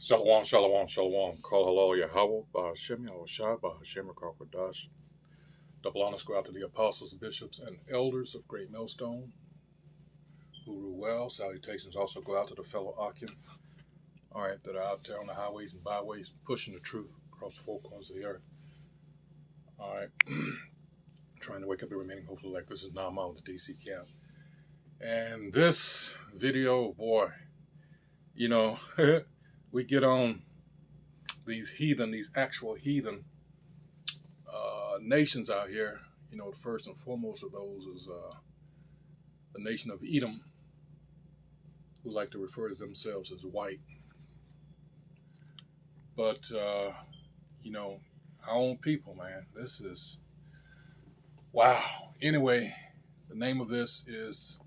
Shalom, shalom, shalom. Call hello, Yahweh, Bahashem, Yahushua, Bahashem, Rakakwadash. Double honors go out to the apostles, bishops, and elders of Great Millstone who rule well. Salutations also go out to the fellow Akim, all right, that are out there on the highways and byways pushing the truth across the four corners of the earth. All right. Trying to wake up the remaining hopeful elect. This is Naaman with the DC camp. And this video, boy, you know, we get on these heathen, these actual heathen nations out here. You know, the first and foremost of those is the nation of Edom, who like to refer to themselves as white. But, you know, our own people, man, this is, wow. Anyway, the name of this is,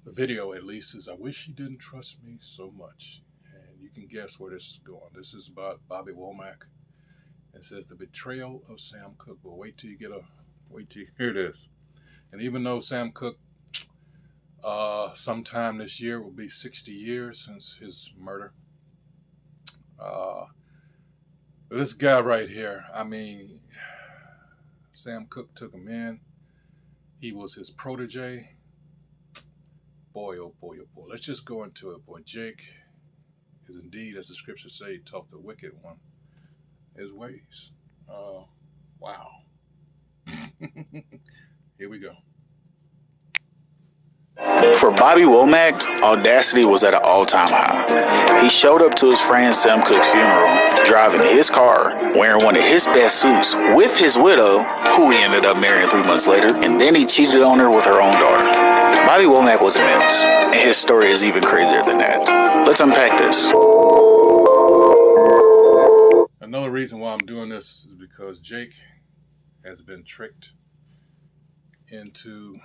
the video at least, is I Wish You Didn't Trust Me So Much. And you can guess where this is going. This is about Bobby Womack. It says the betrayal of Sam Cooke. Well, wait till you hear this. And even though Sam Cooke, sometime this year will be 60 years since his murder. This guy right here, I mean, Sam Cooke took him in. He was his protege. Boy, oh boy, oh boy. Let's just go into it. Boy, Jake is indeed, as the scriptures say, taught the wicked one his ways. Wow. Here we go. For Bobby Womack, audacity was at an all-time high. He showed up to his friend Sam Cooke's funeral, driving his car, wearing one of his best suits, with his widow, who he ended up marrying 3 months later, and then he cheated on her with her own daughter. Bobby Womack was a menace, and his story is even crazier than that. Let's unpack this. Another reason why I'm doing this is because Jake has been tricked into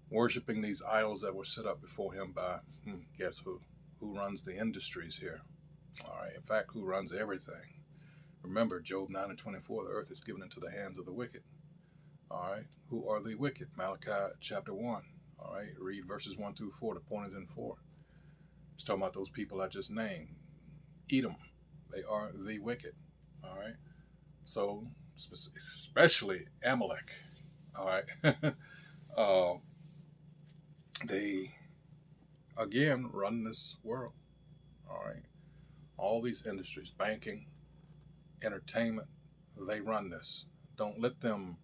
worshiping these idols that were set up before him by, guess who? Who runs the industries here? All right, in fact, who runs everything? Remember, Job 9:24, the earth is given into the hands of the wicked. All right, who are the wicked? Malachi chapter 1. All right, read verses 1 through 4. The point is in 4. It's talking about those people I just named. Edom, they are the wicked. All right, so especially Amalek. All right, they again run this world. All right, all these industries, banking, entertainment, they run this. Don't let them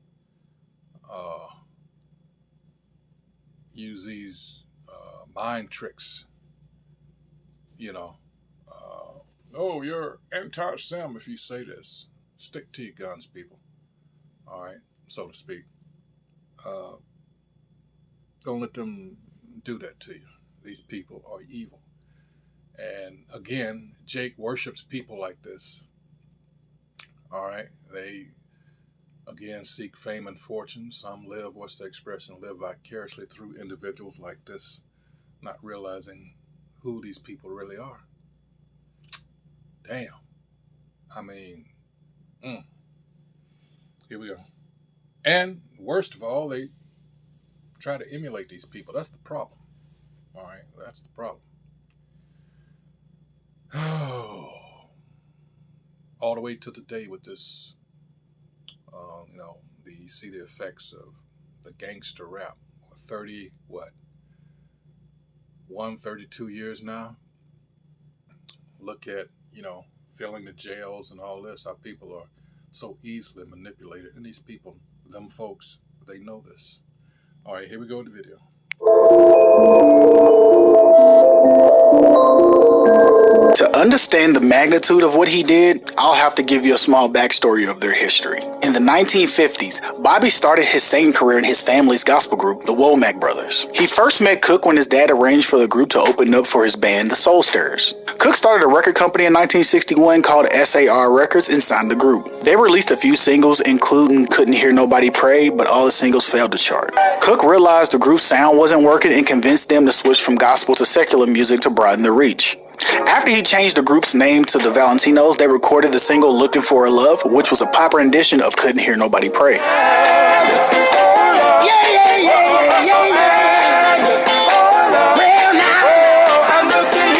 use these mind tricks. You know, oh, you're anti-Sam if you say this. Stick to your guns, people. All right, so to speak. Don't let them do that to you. These people are evil. And again, Jake worships people like this. All right, they again seek fame and fortune. Some live, what's the expression, live vicariously through individuals like this, not realizing who these people really are. Damn. I mean, here we go. And worst of all, they try to emulate these people. That's the problem. All right, that's the problem. Oh, all the way to today with this, you know, you see the effects of the gangster rap. 32 years now. Look at, you know, filling the jails and all this. How people are so easily manipulated. And these people, them folks, they know this. All right, here we go with the video. To understand the magnitude of what he did, I'll have to give you a small backstory of their history. In the 1950s, Bobby started his singing career in his family's gospel group, the Womack Brothers. He first met Cooke when his dad arranged for the group to open up for his band, the Soul Stirrers. Cooke started a record company in 1961 called SAR Records and signed the group. They released a few singles, including Couldn't Hear Nobody Pray, but all the singles failed to chart. Cooke realized the group's sound wasn't working and convinced them to switch from gospel to secular music to broaden their reach. After he changed the group's name to the Valentinos, they recorded the single Looking for a Love, which was a pop rendition of Couldn't Hear Nobody Pray. Well, now, I'm looking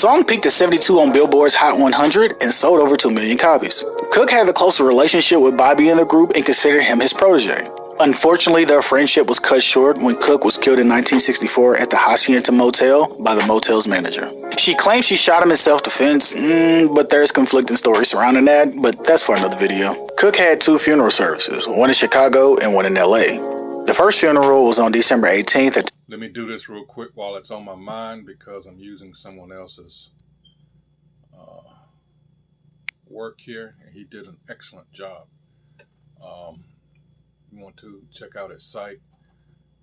song peaked at 72 on Billboard's Hot 100 and sold over 2 million copies. Cook had a closer relationship with Bobby in the group and considered him his protege. Unfortunately, their friendship was cut short when Cook was killed in 1964 at the Hacienda Motel by the motel's manager. She claims she shot him in self-defense, but there's conflicting stories surrounding that, but that's for another video. Cook had 2 funeral services, one in Chicago and one in LA. The first funeral was on December 18th. Let me do this real quick while it's on my mind because I'm using someone else's work here, and he did an excellent job. You want to check out his site.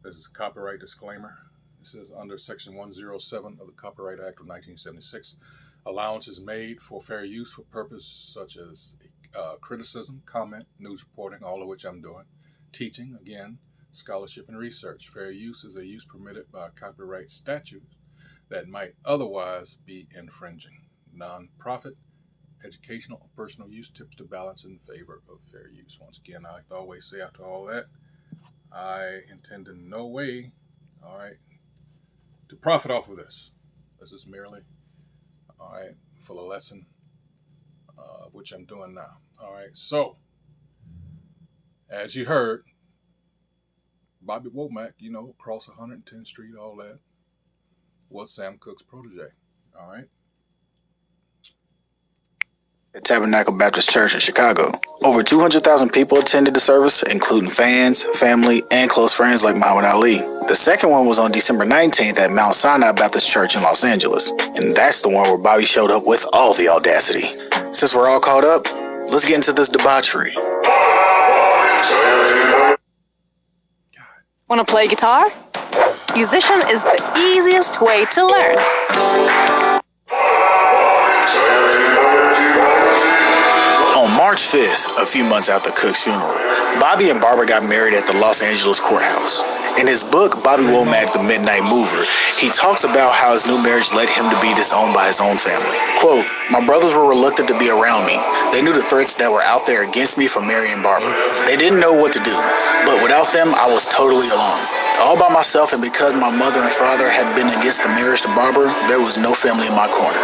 This is a copyright disclaimer. This is under Section 107 of the Copyright Act of 1976. Allowance is made for fair use for purposes such as criticism, comment, news reporting, all of which I'm doing, teaching, again, scholarship and research. Fair use is a use permitted by copyright statutes that might otherwise be infringing. Non-profit, educational, or personal use tips to balance in favor of fair use. Once again, I like to always say after all that, I intend in no way, to profit off of this. This is merely, for the lesson, which I'm doing now. So, as you heard, Bobby Womack, across 110th Street, all that, was Sam Cooke's protege. At Tabernacle Baptist Church in Chicago. Over 200,000 people attended the service, including fans, family, and close friends like Muhammad Ali. The second one was on December 19th at Mount Sinai Baptist Church in Los Angeles. And that's the one where Bobby showed up with all the audacity. Since we're all caught up, let's get into this debauchery. Want to play guitar? Musician is the easiest way to learn. On March 5th, a few months after Cook's funeral, Bobby and Barbara got married at the Los Angeles courthouse. In his book, Bobby Womack, The Midnight Mover, he talks about how his new marriage led him to be disowned by his own family. Quote, "My brothers were reluctant to be around me. They knew the threats that were out there against me from marrying Barbara. They didn't know what to do, but without them, I was totally alone. All by myself, and because my mother and father had been against the marriage to Barbara, there was no family in my corner."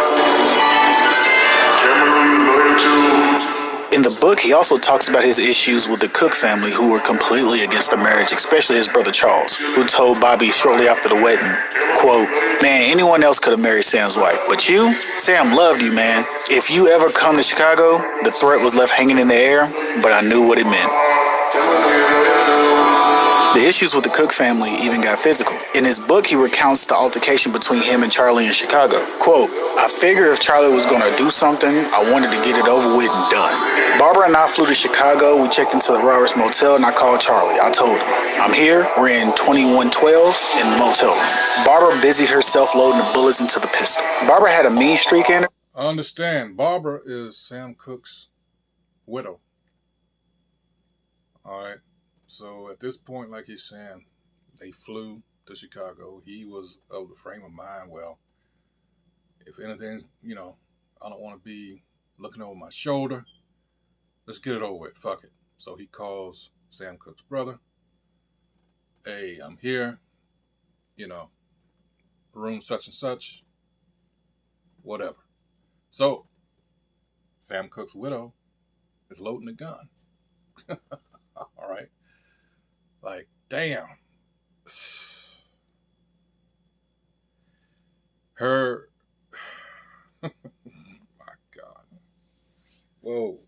In the book, he also talks about his issues with the Cook family, who were completely against the marriage, especially his brother Charles, who told Bobby shortly after the wedding, quote, "Man, anyone else could have married Sam's wife, but you, Sam loved you, man. If you ever come to Chicago," the threat was left hanging in the air, but I knew what it meant. The issues with the Cook family even got physical. In his book, he recounts the altercation between him and Charlie in Chicago. Quote, "I figured if Charlie was going to do something, I wanted to get it over with and done. Barbara and I flew to Chicago. We checked into the Roberts Motel and I called Charlie. I told him, I'm here. We're in 2112 in the motel room. Barbara busied herself loading the bullets into the pistol. Barbara had a mean streak in her. Understand, Barbara is Sam Cooke's widow. So at this point, like he's saying, they flew to Chicago. He was of the frame of mind, well, if anything, I don't want to be looking over my shoulder. Let's get it over with. Fuck it. So he calls Sam Cooke's brother. Hey, I'm here. Room such and such. Whatever. So Sam Cooke's widow is loading a gun. All right. Like, damn. Her. My God. Whoa.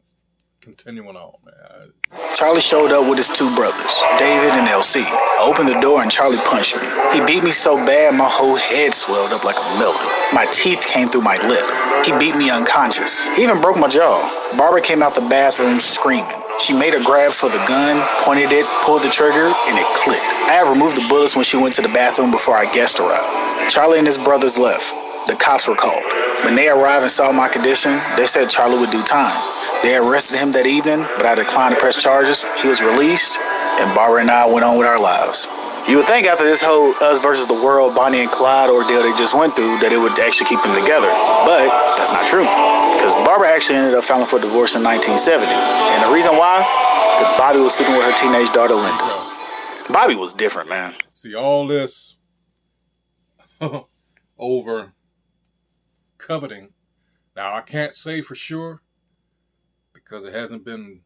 Continuing on, man. Charlie showed up with his 2 brothers, David and LC. I opened the door and Charlie punched me. He beat me so bad my whole head swelled up like a melon. My teeth came through my lip. He beat me unconscious. He even broke my jaw. Barbara came out the bathroom screaming. She made a grab for the gun, pointed it, pulled the trigger, and it clicked. I had removed the bullets when she went to the bathroom before our guest arrived. Charlie and his brothers left. The cops were called. When they arrived and saw my condition, they said Charlie would do time. They arrested him that evening, but I declined to press charges. He was released, and Barbara and I went on with our lives. You would think after this whole Us versus the World, Bonnie and Clyde ordeal they just went through that it would actually keep them together. But that's not true. Because Barbara actually ended up filing for divorce in 1970. And the reason why? Because Bobby was sleeping with her teenage daughter, Linda. Bobby was different, man. See, all this over coveting. Now, I can't say for sure because it hasn't been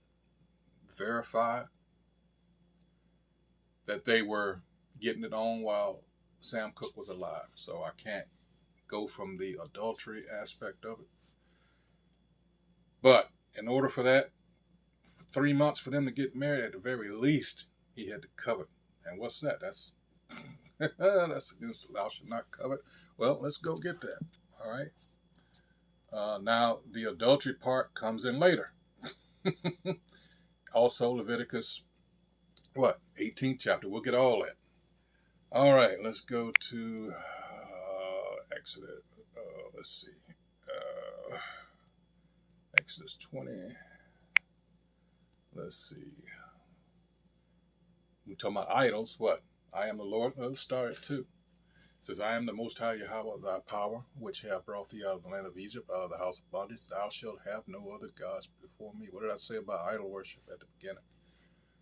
verified that they were getting it on while Sam Cooke was alive. So I can't go from the adultery aspect of it. But in order for that, for 3 months for them to get married, at the very least, he had to covet. And what's that? That's that's against thou shalt not covet. Well, let's go get that. All right. Now, the adultery part comes in later. Also, Leviticus, 18th chapter. We'll get all that. All right, let's go to Exodus. Let's see. Exodus 20. Let's see. We're talking about idols. What? I am the Lord. Let's start at 2. It says, I am the Most High Yahweh, thy power, which have brought thee out of the land of Egypt, out of the house of bondage. Thou shalt have no other gods before me. What did I say about idol worship at the beginning?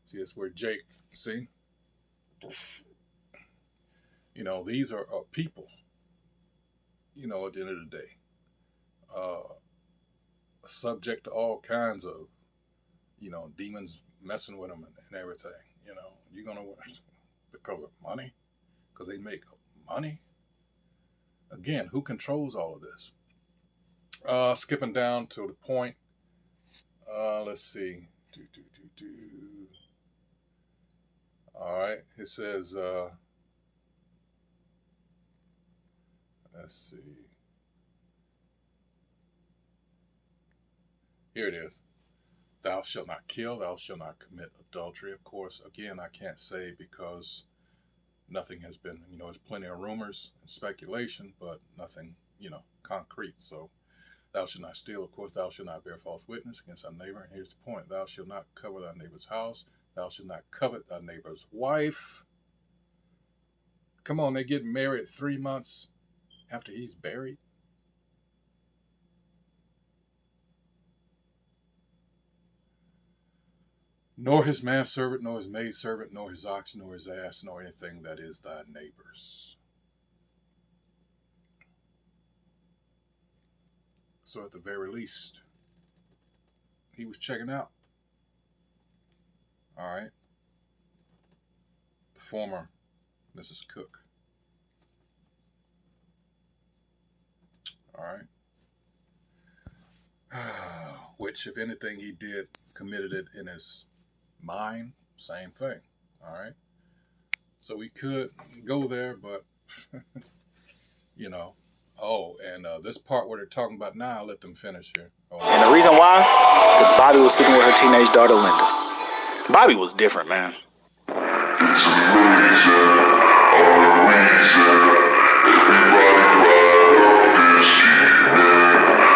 See, that's where Jake, see? You know, these are people, you know, at the end of the day. Subject to all kinds of, you know, demons messing with them and everything. You know, you're going to, because of money? Because they make money? Again, who controls all of this? Skipping down to the point. Let's see. All right. It says, let's see. Here it is. Thou shalt not kill, thou shalt not commit adultery. Of course, again, I can't say because nothing has been, you know, there's plenty of rumors and speculation, but nothing, you know, concrete. So, thou shalt not steal. Of course, thou shalt not bear false witness against thy neighbor. And here's the point. Thou shalt not covet thy neighbor's house. Thou shalt not covet thy neighbor's wife. Come on, they get married 3 months after he's buried. Nor his manservant, nor his maidservant, nor his ox, nor his ass, nor anything that is thy neighbor's. So at the very least, he was checking out. All right. The former Mrs. Cooke. All right. Which, if anything, he did, committed it in his mind, same thing. All right. So we could go there, but, you know. Oh, and this part where they're talking about now, I'll let them finish here. Oh. And the reason why? Because Bobby was sleeping with her teenage daughter, Linda. Bobby was different, man.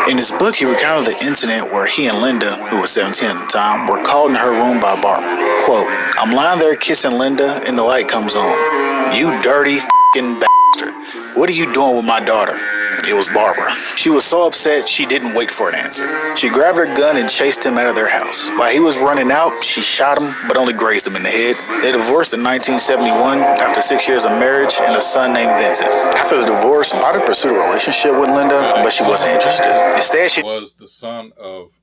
In his book, he recounted the incident where he and Linda, who was 17 at the time, were called in her room by Barbara. Quote, I'm lying there kissing Linda and the light comes on. You dirty f***ing bastard. What are you doing with my daughter? It was Barbara. She was so upset she didn't wait for an answer. She grabbed her gun and chased him out of their house. While he was running out, she shot him, but only grazed him in the head. They divorced in 1971 after 6 years of marriage and a son named Vincent. After the divorce, Bobby pursued a relationship with Linda, but she wasn't interested. Instead, she was the son of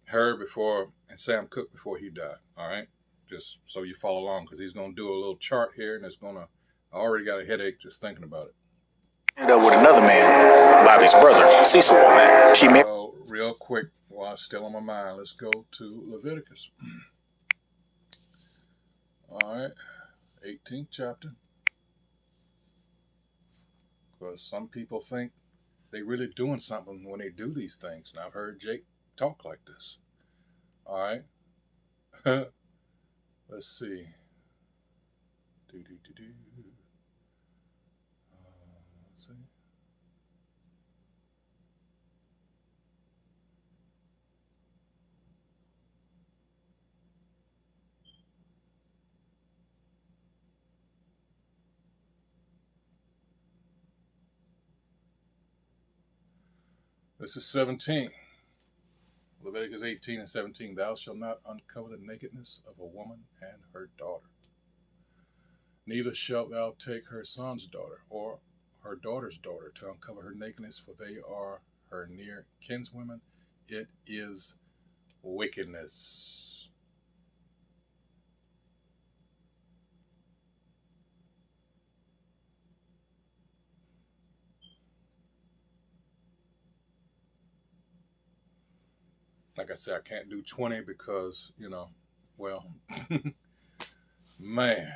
her before, and Sam Cooke before he died. All right, just so you follow along, because he's going to do a little chart here, and it's going to. I already got a headache just thinking about it. ended up with another man, Bobby's brother, Cecil Womack. She married. So, real quick, while it's still on my mind, let's go to Leviticus. All right, 18th chapter. Because some people think they really doing something when they do these things. And I've heard Jake talk like this. All right. Let's see. Let's see. This is 17. Leviticus 18 and 17. Thou shalt not uncover the nakedness of a woman and her daughter. Neither shalt thou take her son's daughter, or her daughter's daughter to uncover her nakedness, for they are her near kinswomen. It is wickedness. Like I said, I can't do 20 because, well, man.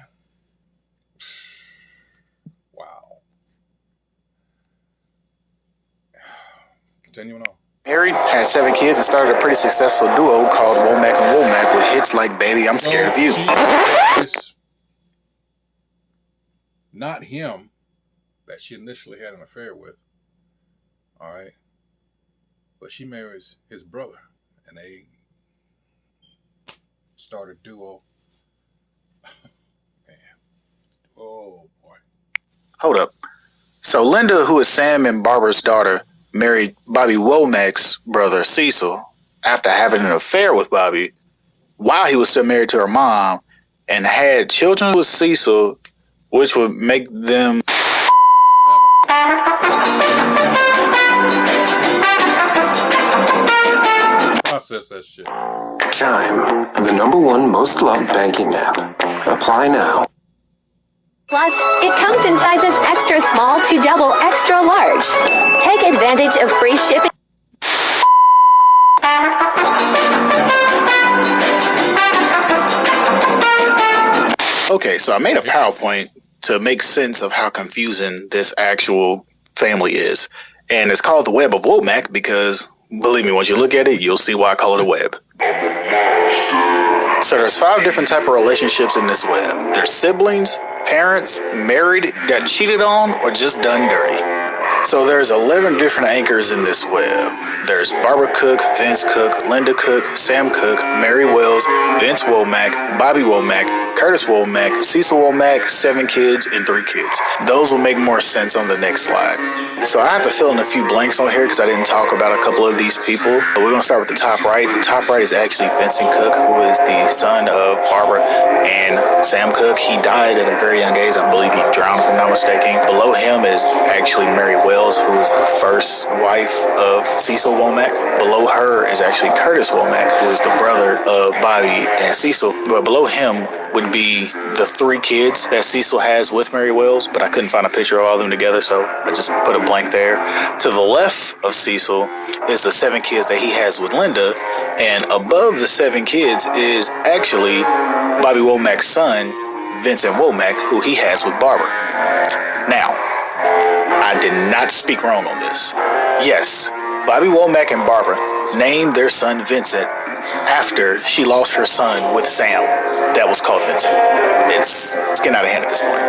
Wow. Continuing on. Married, had 7 kids, and started a pretty successful duo called Womack and Womack with hits like Baby, I'm Scared of You. It's not him that she initially had an affair with. All right. But she marries his brother, and they started a duo. Man. Oh, boy. Hold up. So Linda, who is Sam and Barbara's daughter, married Bobby Womack's brother, Cecil, after having an affair with Bobby while he was still married to her mom, and had children with Cecil, which would make them 7. Process that shit. Chime, the #1 most loved banking app. Apply now. Plus, it comes in sizes extra small to double extra large. Take advantage of free shipping. Okay, so I made a PowerPoint to make sense of how confusing this actual family is. And it's called the Web of Womack because, believe me, once you look at it, you'll see why I call it a web. So there's 5 different type of relationships in this web. There's siblings, parents, married, got cheated on, or just done dirty. So there's 11 different anchors in this web. There's Barbara Cook, Vince Cook, Linda Cook, Sam Cook, Mary Wells, Vince Womack, Bobby Womack, Curtis Womack, Cecil Womack, 7 kids, and 3 kids. Those will make more sense on the next slide. So I have to fill in a few blanks on here because I didn't talk about a couple of these people. But we're going to start with the top right. The top right is actually Vincent Cook, who is the son of Barbara and Sam Cook. He died at a very young age. I believe he drowned, if I'm not mistaken. Below him is actually Mary Wells, who is the first wife of Cecil Womack. Below her is actually Curtis Womack, who is the brother of Bobby and Cecil. But below him would be the 3 kids that Cecil has with Mary Wells, but I couldn't find a picture of all of them together, so I just put a blank there. To the left of Cecil is the 7 kids that he has with Linda, and above the 7 kids is actually Bobby Womack's son, Vincent Womack, who he has with Barbara. Now, I did not speak wrong on this. Yes, Bobby Womack and Barbara named their son Vincent after she lost her son with Sam that was called Vincent. It's getting out of hand at this point.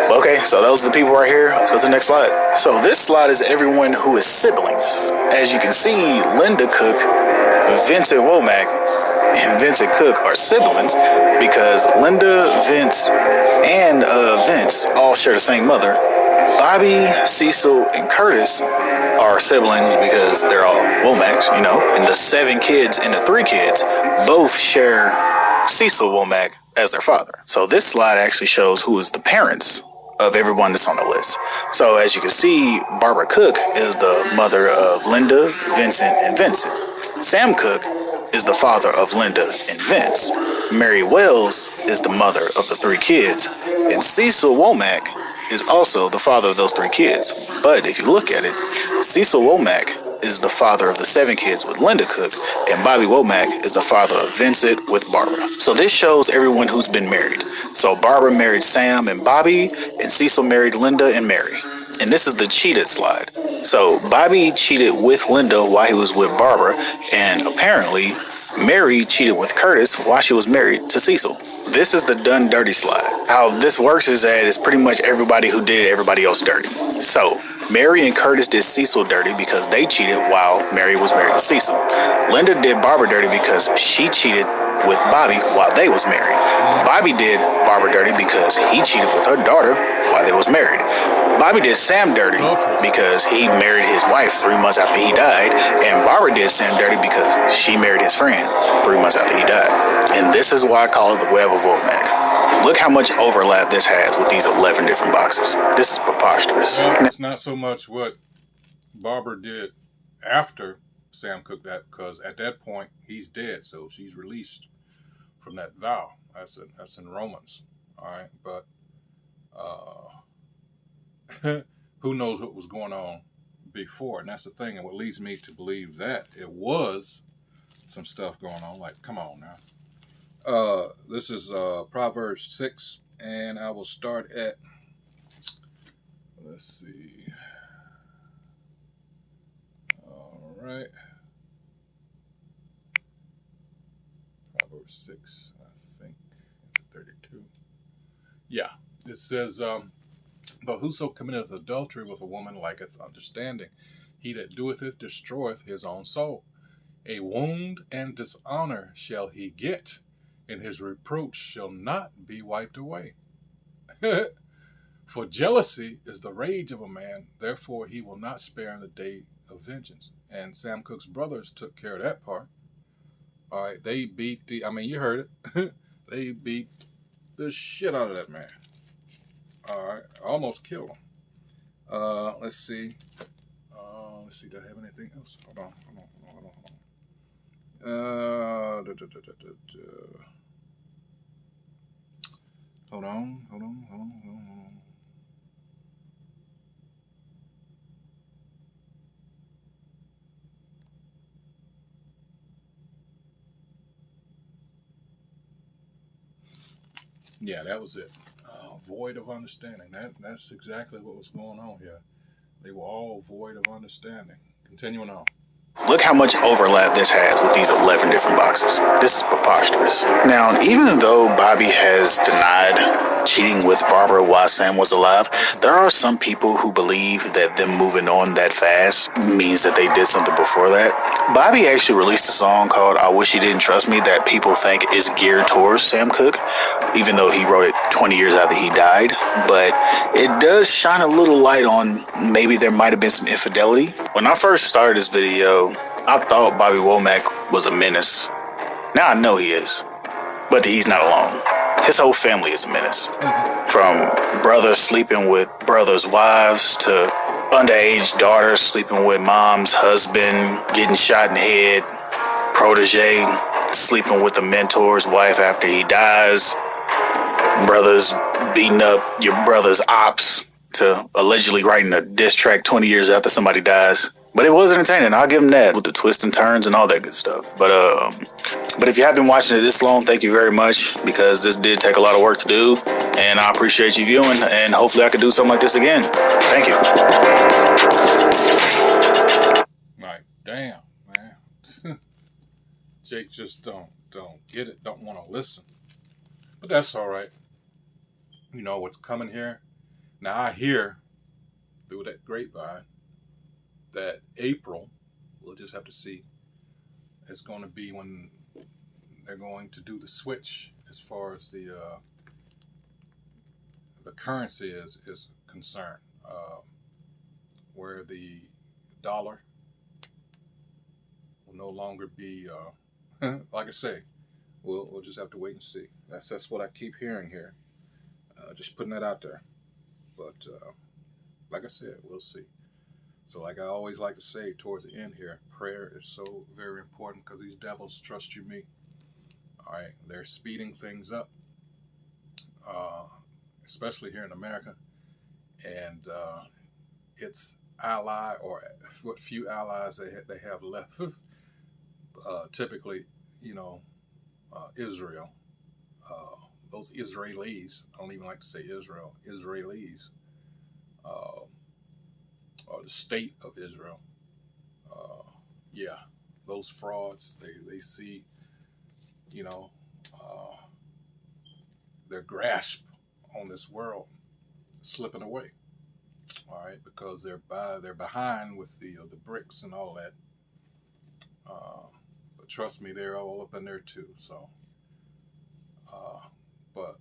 But okay, so those are the people right here. Let's go to the next slide. So this slide is everyone who is siblings. As you can see, Linda Cook, Vincent Womack, and Vincent Cook are siblings because Linda, Vince, and Vince all share the same mother. Bobby, Cecil, and Curtis are siblings because they're all Womacks, and the 7 kids and the 3 kids both share Cecil Womack as their father. So this slide actually shows who is the parents of everyone that's on the list. So as you can see, Barbara Cook is the mother of Linda, Vincent, and Vincent. Sam Cook is the father of Linda and Vince. Mary Wells is the mother of the 3 kids. And Cecil Womack is also the father of those 3 kids. But if you look at it, Cecil Womack is the father of the 7 kids with Linda Cook, and Bobby Womack is the father of Vincent with Barbara. So this shows everyone who's been married. So Barbara married Sam and Bobby, and Cecil married Linda and Mary. And this is the cheated slide. So Bobby cheated with Linda while he was with Barbara, and apparently Mary cheated with Curtis while she was married to Cecil. This is the done dirty slide. How this works is that it's pretty much everybody who did everybody else dirty. So Mary and Curtis did Cecil dirty because they cheated while Mary was married to Cecil. Linda did Barbara dirty because she cheated with Bobby while they was married. Bobby did Barbara dirty because he cheated with her daughter while they was married. Bobby did Sam dirty because he married his wife 3 months after he died, and Barbara did Sam dirty because she married his friend 3 months after he died. And this is why I call it the Web of Womack. Look how much overlap this has with these 11 different boxes. This is preposterous. Well, it's not so much what Barbara did after Sam Cooke, that because at that point he's dead, so she's released from that vow. That's in Romans. All right, but who knows what was going on before? And that's the thing, and what leads me to believe that it was some stuff going on. Like, come on now. This is Proverbs 6, and I will start at, let's see. All right. Proverbs 6, I think. It's 32. Yeah. It says, but whoso committeth adultery with a woman lacketh understanding. He that doeth it destroyeth his own soul. A wound and dishonor shall he get, and his reproach shall not be wiped away. For jealousy is the rage of a man, therefore he will not spare in the day of vengeance. And Sam Cooke's brothers took care of that part. All right, they beat you heard it. They beat the shit out of that man. All right, almost killed him. Let's see. Do I have anything else? Hold on. Hold on. Yeah, that was it. Void of understanding. That's exactly what was going on here. They were all void of understanding. Continuing on. Look how much overlap this has with these 11 different boxes. This is preposterous. Now, even though Bobby has denied cheating with Barbara while Sam was alive, there are some people who believe that them moving on that fast means that they did something before that. Bobby actually released a song called I Wish You Didn't Trust Me that people think is geared towards Sam Cooke, even though he wrote it 20 years after he died. But it does shine a little light on maybe there might have been some infidelity. When I first started this video, I thought Bobby Womack was a menace. Now I know he is, but he's not alone. His whole family is a menace. From brothers sleeping with brothers' wives to underage daughters sleeping with mom's husband, getting shot in the head, protege sleeping with the mentor's wife after he dies, brothers beating up your brother's ops to allegedly writing a diss track 20 years after somebody dies. But it was entertaining, I'll give him that, with the twists and turns and all that good stuff. But if you have been watching it this long, thank you very much, because this did take a lot of work to do, and I appreciate you viewing, and hopefully I can do something like this again. Thank you. Like, damn, man. Jake just don't get it, don't want to listen. But that's all right. You know what's coming here? Now I hear through that grapevine that April, we'll just have to see, is going to be when they're going to do the switch as far as the currency is concerned, where the dollar will no longer be, like I say, we'll just have to wait and see. That's what I keep hearing here. Just putting that out there. But like I said, we'll see. So like I always like to say towards the end here, prayer is so very important, because these devils, trust you me, all right, they're speeding things up, especially here in America. And its ally, or what few allies they have left, typically, Israel. Those Israelis, I don't even like to say Israel, Israelis, or the state of Israel. Those frauds, they see, their grasp on this world slipping away. All right, because they're behind with the BRICS and all that. But trust me, they're all up in there too. So, but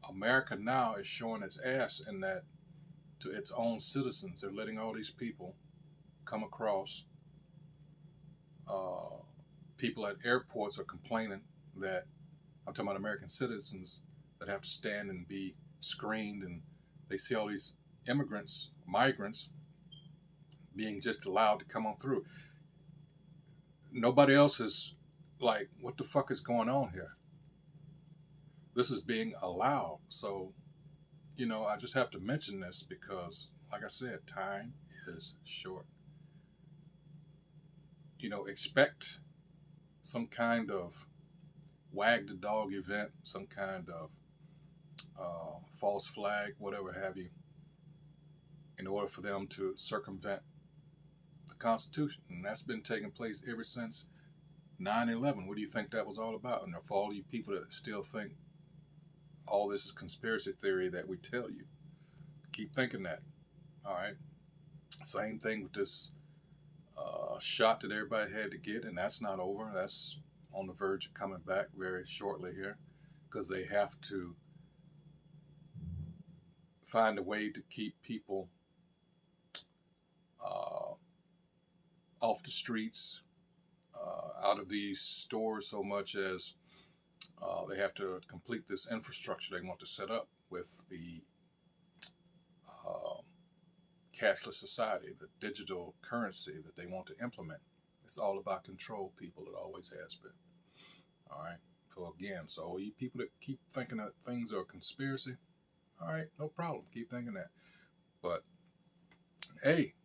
America now is showing its ass in that to its own citizens. They're letting all these people come across. People at airports are complaining that, I'm talking about American citizens, that have to stand and be screened, and they see all these immigrants, migrants, being just allowed to come on through. Nobody else is like, what the fuck is going on here? This is being allowed. So, you know, I just have to mention this because, like I said, time is short. You know, expect some kind of wag the dog event, some kind of false flag, whatever have you, in order for them to circumvent the Constitution. And that's been taking place ever since 9/11. What do you think that was all about? And for all you people that still think all this is conspiracy theory that we tell you, keep thinking that. All right. Same thing with this shot that everybody had to get, and that's not over. That's on the verge of coming back very shortly here, because they have to find a way to keep people off the streets, out of these stores, so much as they have to complete this infrastructure they want to set up with the cashless society, the digital currency that they want to implement. It's all about control, people. It always has been. All right. So again, so you people that keep thinking that things are a conspiracy, all right, no problem. Keep thinking that. But hey,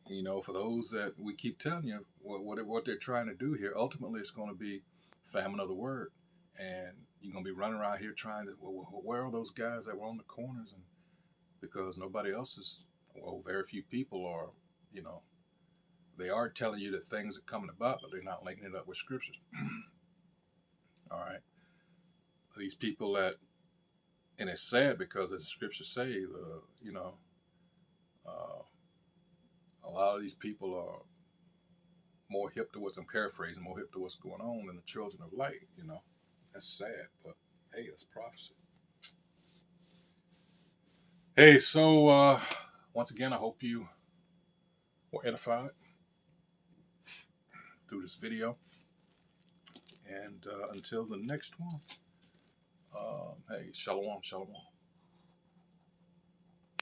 you know, for those that we keep telling you what they're trying to do here, ultimately it's going to be famine of the word, and you're going to be running around here trying to, well, where are those guys that were on the corners? And because nobody else is, well, very few people are, you know, they are telling you that things are coming about, but they're not linking it up with scriptures. All right. These people that, and it's sad because as the scriptures say, you know, a lot of these people are more hip to what's, I'm paraphrasing, more hip to what's going on than the children of light, you know. That's sad, but hey, it's prophecy. Hey, so once again, I hope you were edified through this video. And until the next one, hey, shalom, shalom.